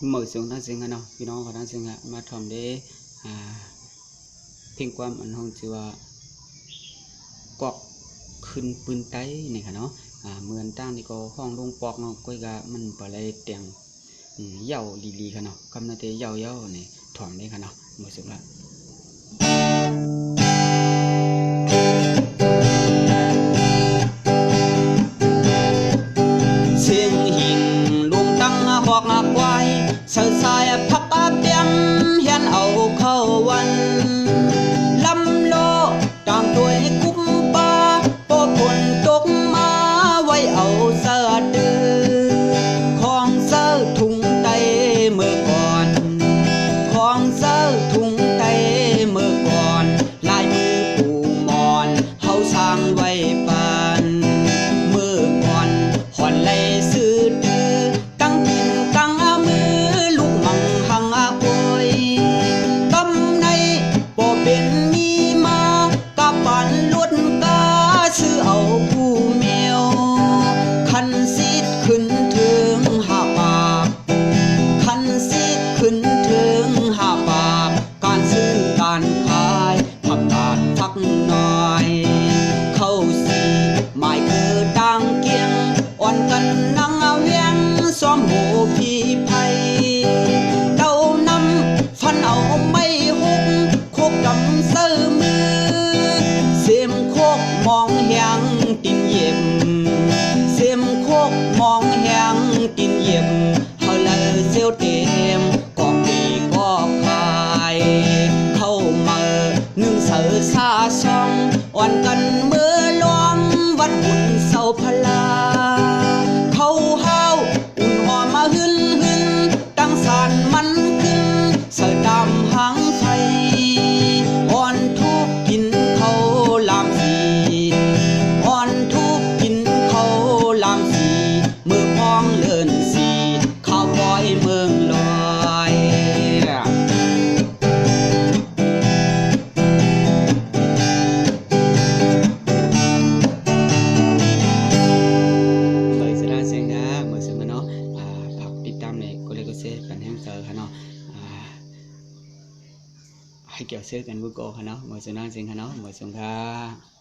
mở xuống đang sinh nóพี่น้องก็đang sinhมาทำได้เพียงความอันห้องชื่อว่ากอกขึ้นปืนไต้นี่ค่ะเนาะเหมือนตั้งนี่ก็ห้องลงปอกเนาะก้อยกะมันปลายเตียงเหย่าลีค่ะเนาะกำนัดเหย่านี่ถ่อมได้ค่ะเนาะมือสุดละเสียงหินลุงตั้งหอกควายเสือสายพักเปียมเฮียนเอาเข้าวันลำโลต่างตัวกุ้มปลาโปผลตกมาไว้เอาเสือดื้อของเสือถุงไตเมื่อก่อนของเสือถุงไตเมื่อก่อนลายมือปู่มอนเฮาสร้างไว้ปานเมื่อก่อนหอนไหลซื้อดื้อตั้งกินตั้งมือลูกมังหังป่วยกำในบ่เป็นมีมากะปันลดกาซื้อเอาผู้เมียวคันซีดขึ้นถึง5 ปากคันซีดขึ้นถึง5 ปากการซื้อการขายทำการพักน้อยเข้าสีหมายคือต่างเกียงอ่อนกันนั่งเวียงซ้อมหมูพี่ไผ่เต้านำฟันเอาไม่หุกโคกดำเสื้อมือเสียมโคกมองแหงตินเย็บเสียมโคกมองแหงตินเย็บเฮาเลยเสียวเต็มก็ปีก็ขายเข้ามานึ่งเสือซาซองอ่อนกันเมื่อลวงวัดบุญเสาพลาเขาห้าวอุ่นหอมมาหึนตั้งสารมันขึ้นเสือดำหางไฟอ่อนทุกกินเขาลามสีอ่อนทุกกินเขาลามสีมือพองเลื่อนสีข้าวบอยเมืองลอยให้เกี่ยวเสื้อกันบุกโกค่ะเนาะหมดส่วนนั่งเสียงค่ะเนาะหมดส่วนค่ะ